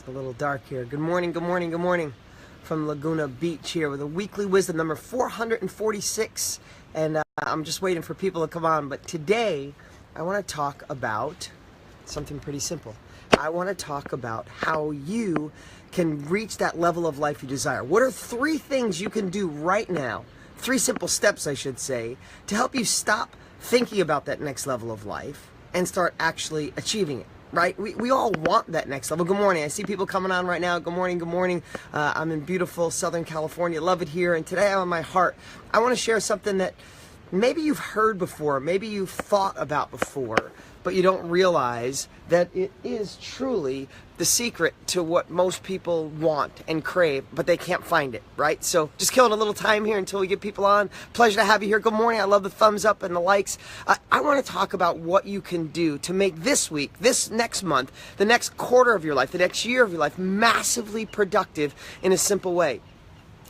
It's a little dark here. Good morning, good morning, good morning from Laguna Beach here with a weekly wisdom number 446. And I'm just waiting for people to come on. But today, I want to talk about something pretty simple. I want to talk about how you can reach that level of life you desire. What are 3 things you can do right now? 3 simple steps, I should say, to help you stop thinking about that next level of life and start actually achieving it. Right? We all want that next level. Good morning. I see people coming on right now. Good morning. Good morning. I'm in beautiful Southern California. Love it here. And today on my heart, I want to share something that maybe you've heard before, maybe you've thought about before, but you don't realize that it is truly the secret to what most people want and crave, but they can't find it, right? So just killing a little time here until we get people on. Pleasure to have you here. Good morning. I love the thumbs up and the likes. I want to talk about what you can do to make this week, this next month, the next quarter of your life, the next year of your life, massively productive in a simple way.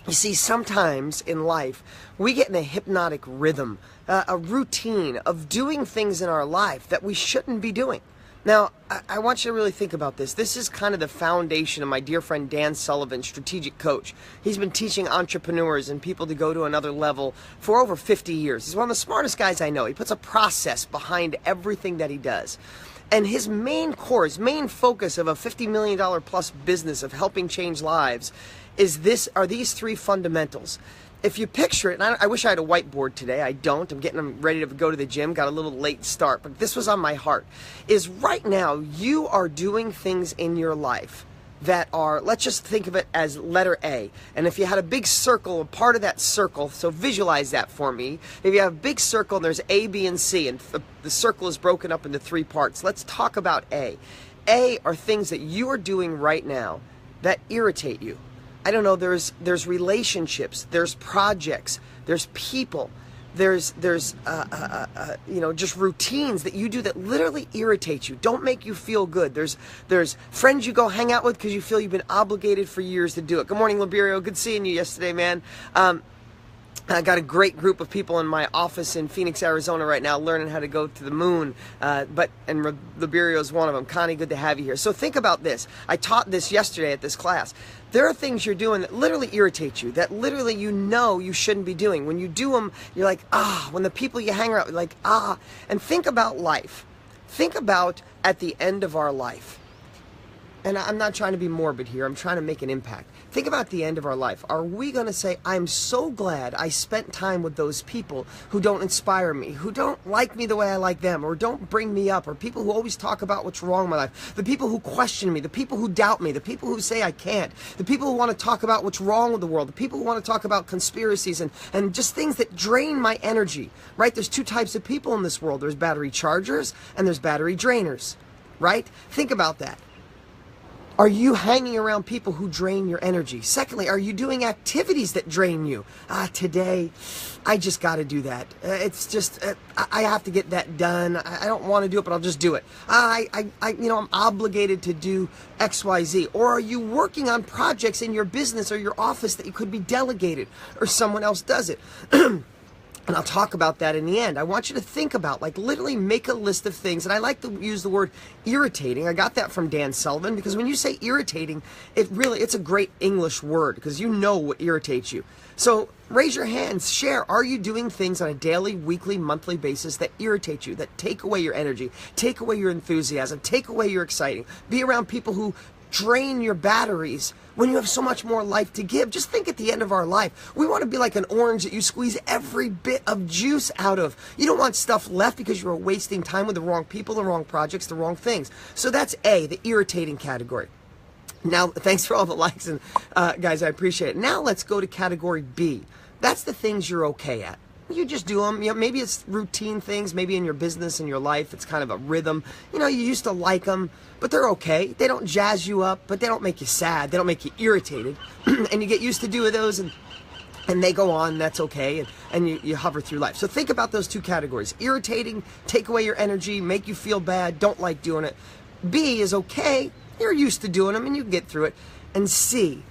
You see, sometimes in life, we get in a hypnotic rhythm, a routine of doing things in our life that we shouldn't be doing. Now, I want you to really think about this. This is kind of the foundation of my dear friend Dan Sullivan, strategic coach. He's been teaching entrepreneurs and people to go to another level for over 50 years. He's one of the smartest guys I know. He puts a process behind everything that he does. And his main core, his main focus of a $50 million plus business of helping change lives are these 3 fundamentals. If you picture it, and I wish I had a whiteboard today. I don't. I'm getting ready to go to the gym. Got a little late start, but this was on my heart. Is right now you are doing things in your life that are, let's just think of it as letter A. And if you had a big circle, a part of that circle, so visualize that for me. If you have a big circle and there's A, B, and C, and the circle is broken up into 3 parts, let's talk about A. A are things that you are doing right now that irritate you. I don't know, there's relationships, there's projects, there's people, there's just routines that you do that literally irritate you, don't make you feel good. There's friends you go hang out with because you feel you've been obligated for years to do it. Good morning, Liberio. Good seeing you yesterday, man. I got a great group of people in my office in Phoenix, Arizona right now learning how to go to the moon, and Liberio is one of them. Connie, good to have you here. So think about this. I taught this yesterday at this class. There are things you're doing that literally irritate you, that literally you know you shouldn't be doing. When you do them, you're like, when the people you hang around with, like, and think about life. Think about at the end of our life. And I'm not trying to be morbid here. I'm trying to make an impact. Think about the end of our life. Are we going to say, I'm so glad I spent time with those people who don't inspire me, who don't like me the way I like them, or don't bring me up, or people who always talk about what's wrong in my life, the people who question me, the people who doubt me, the people who say I can't, the people who want to talk about what's wrong with the world, the people who want to talk about conspiracies and just things that drain my energy, right? There's 2 types of people in this world. There's battery chargers and there's battery drainers, right? Think about that. Are you hanging around people who drain your energy? Secondly, are you doing activities that drain you? Today, I just got to do that. It's just, I have to get that done. I don't want to do it, but I'll just do it. I'm obligated to do X, Y, Z. Or are you working on projects in your business or your office that you could be delegated or someone else does it? And I'll talk about that in the end. I want you to think about, like, literally make a list of things. And I like to use the word irritating. I got that from Dan Sullivan, because when you say irritating, it's a great English word, because you know what irritates you. So raise your hands, share. Are you doing things on a daily, weekly, monthly basis that irritate you, that take away your energy, take away your enthusiasm, take away your exciting? Be around people who drain your batteries when you have so much more life to give. Just think at the end of our life. We want to be like an orange that you squeeze every bit of juice out of. You don't want stuff left because you're wasting time with the wrong people, the wrong projects, the wrong things. So that's A, the irritating category. Now, thanks for all the likes, and guys, I appreciate it. Now let's go to category B. That's the things you're okay at. You just do them. Maybe it's routine things. Maybe in your business, in your life, it's kind of a rhythm. You used to like them, but they're okay. They don't jazz you up, but they don't make you sad. They don't make you irritated. And you get used to doing those, and they go on. That's okay. And you hover through life. So think about those 2 categories. Irritating, take away your energy, make you feel bad, don't like doing it. B is okay. You're used to doing them, and you get through it. And C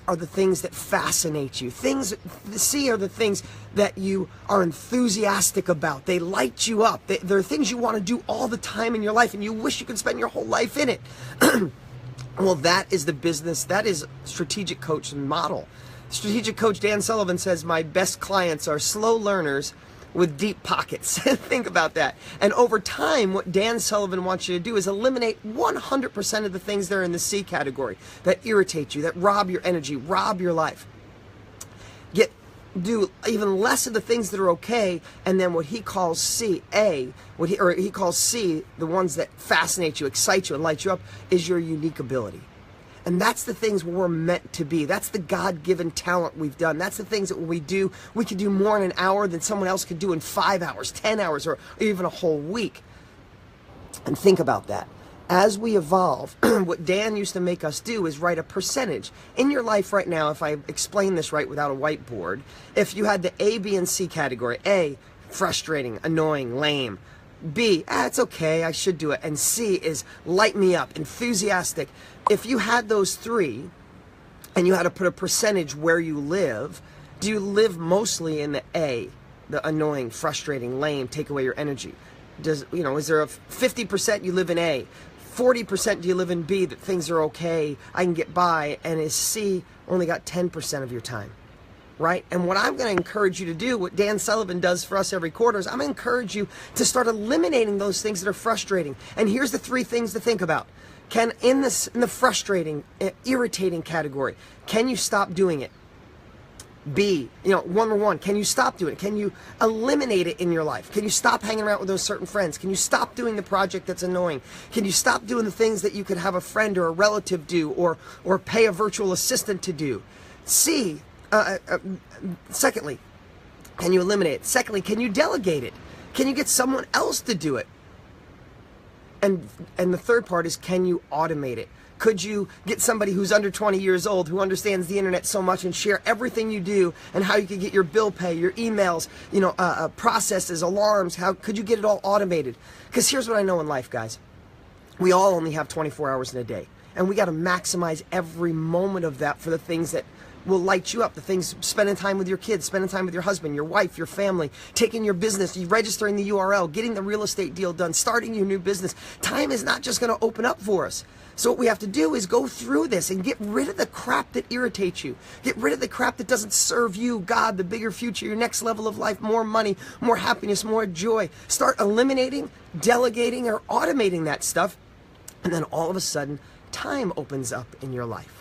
are the things that fascinate you. C are the things that you are enthusiastic about. They light you up. They're things you want to do all the time in your life, and you wish you could spend your whole life in it. Well, that is the business, that is strategic coach model. Strategic coach Dan Sullivan says, my best clients are slow learners with deep pockets. Think about that. And over time, what Dan Sullivan wants you to do is eliminate 100% of the things that are in the C category that irritate you, that rob your energy, rob your life. Do even less of the things that are okay, and then what he calls C, he calls C, the ones that fascinate you, excite you, and light you up, is your unique ability. And that's the things we're meant to be. That's the God-given talent we've done. That's the things that when we do, we can do more in an hour than someone else could do in 5 hours, 10 hours, or even a whole week. And think about that. As we evolve, what Dan used to make us do is write a percentage. In your life right now, if I explain this right without a whiteboard, if you had the A, B, and C category, A, frustrating, annoying, lame. B, it's okay, I should do it. And C is light me up, enthusiastic. If you had those three, and you had to put a percentage where you live, do you live mostly in the A, the annoying, frustrating, lame, take away your energy? Is there a 50% you live in A? 40% do you live in B, that things are okay, I can get by, and is C only got 10% of your time, right? And what I'm going to encourage you to do, what Dan Sullivan does for us every quarter, is I'm going to encourage you to start eliminating those things that are frustrating. And here's the 3 things to think about. In the frustrating, irritating category, can you stop doing it? B, number one, can you stop doing it? Can you eliminate it in your life? Can you stop hanging around with those certain friends? Can you stop doing the project that's annoying? Can you stop doing the things that you could have a friend or a relative do, or pay a virtual assistant to do? C, secondly, can you eliminate it? Secondly, can you delegate it? Can you get someone else to do it? And the third part is, can you automate it? Could you get somebody who's under 20 years old, who understands the internet so much, and share everything you do and how you can get your bill pay, your emails, processes, alarms? How could you get it all automated? Because here's what I know in life, guys. We all only have 24 hours in a day, and we got to maximize every moment of that for the things that will light you up, the things, spending time with your kids, spending time with your husband, your wife, your family, taking your business, registering the URL, getting the real estate deal done, starting your new business. Time is not just going to open up for us. So what we have to do is go through this and get rid of the crap that irritates you. Get rid of the crap that doesn't serve you, God, the bigger future, your next level of life, more money, more happiness, more joy. Start eliminating, delegating, or automating that stuff. And then all of a sudden, time opens up in your life.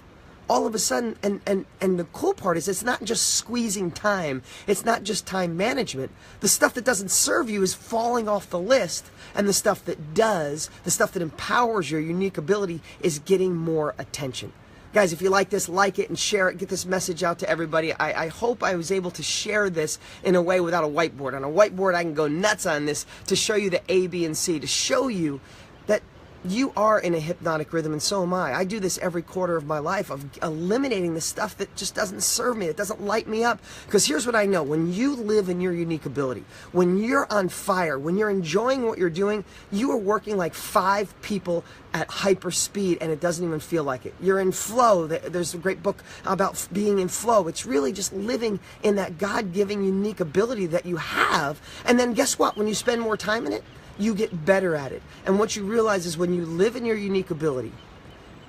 All of a sudden, and the cool part is, it's not just squeezing time. It's not just time management. The stuff that doesn't serve you is falling off the list, and the stuff that does, the stuff that empowers your unique ability, is getting more attention. Guys, if you like this, like it and share it. Get this message out to everybody. I hope I was able to share this in a way without a whiteboard. On a whiteboard, I can go nuts on this to show you the A, B, and C, to show you that you are in a hypnotic rhythm, and so am I. I do this every quarter of my life, of eliminating the stuff that just doesn't serve me, that doesn't light me up. Because here's what I know. When you live in your unique ability, when you're on fire, when you're enjoying what you're doing, you are working like 5 people at hyper speed, and it doesn't even feel like it. You're in flow. There's a great book about being in flow. It's really just living in that God-given unique ability that you have. And then guess what? When you spend more time in it, you get better at it. And what you realize is, when you live in your unique ability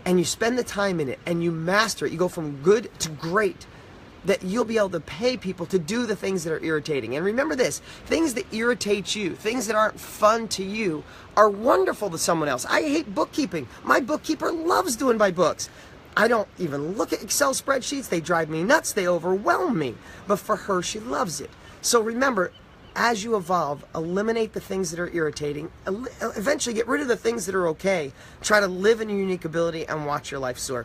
and you spend the time in it and you master it, you go from good to great, that you'll be able to pay people to do the things that are irritating. And remember this, things that irritate you, things that aren't fun to you, are wonderful to someone else. I hate bookkeeping. My bookkeeper loves doing my books. I don't even look at Excel spreadsheets. They drive me nuts. They overwhelm me. But for her, she loves it. So remember, as you evolve, eliminate the things that are irritating. Eventually get rid of the things that are okay. Try to live in your unique ability and watch your life soar.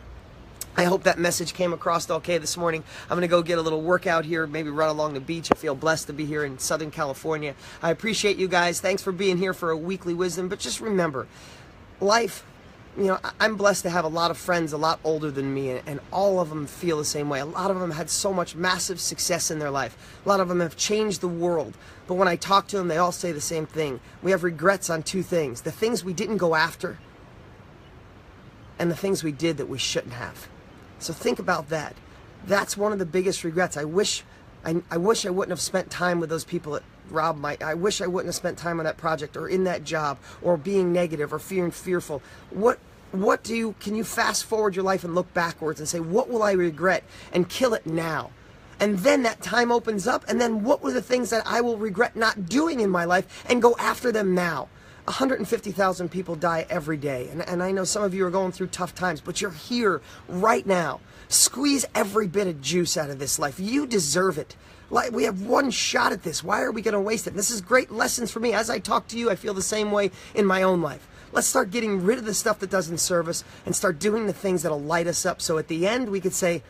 I hope that message came across okay this morning. I'm going to go get a little workout here, maybe run along the beach. I feel blessed to be here in Southern California. I appreciate you guys. Thanks for being here for a weekly wisdom. But just remember, life, I'm blessed to have a lot of friends a lot older than me, and all of them feel the same way. A lot of them had so much massive success in their life. A lot of them have changed the world. But when I talk to them, they all say the same thing. We have regrets on 2 things. The things we didn't go after, and the things we did that we shouldn't have. So think about that. That's one of the biggest regrets. I wish I wouldn't have spent time with those people that robbed I wish I wouldn't have spent time on that project, or in that job, or being negative, or feeling fearful. What can you fast forward your life and look backwards and say, what will I regret, and kill it now? And then that time opens up, and then what were the things that I will regret not doing in my life, and go after them now? 150,000 people die every day, and I know some of you are going through tough times, but you're here right now. Squeeze every bit of juice out of this life. You deserve it. Like, we have one shot at this. Why are we going to waste it? And this is great lessons for me. As I talk to you, I feel the same way in my own life. Let's start getting rid of the stuff that doesn't serve us and start doing the things that'll light us up, so at the end we could say,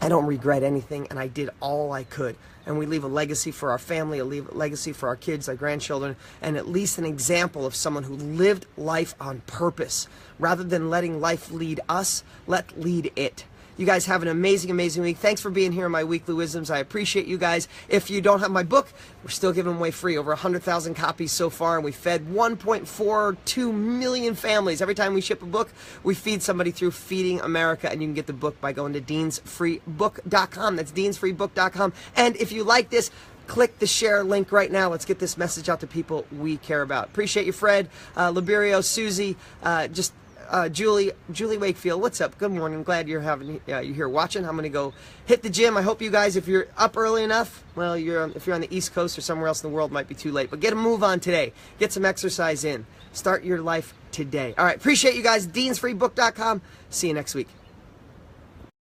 I don't regret anything, and I did all I could. And we leave a legacy for our family, leave a legacy for our kids, our grandchildren, and at least an example of someone who lived life on purpose. Rather than letting life lead us, let's lead it. You guys have an amazing, amazing week. Thanks for being here in my Weekly Wisdoms. I appreciate you guys. If you don't have my book, we're still giving them away free. Over 100,000 copies so far, and we fed 1.42 million families. Every time we ship a book, we feed somebody through Feeding America, and you can get the book by going to deansfreebook.com. That's deansfreebook.com. And if you like this, click the share link right now. Let's get this message out to people we care about. Appreciate you, Fred, Liberio, Susie, Julie Wakefield, what's up? Good morning. I'm glad you're here watching. I'm going to go hit the gym. I hope you guys, if you're up early enough, well, if you're on the East Coast or somewhere else in the world, it might be too late. But get a move on today. Get some exercise in. Start your life today. All right. Appreciate you guys. deansfreebook.com. See you next week.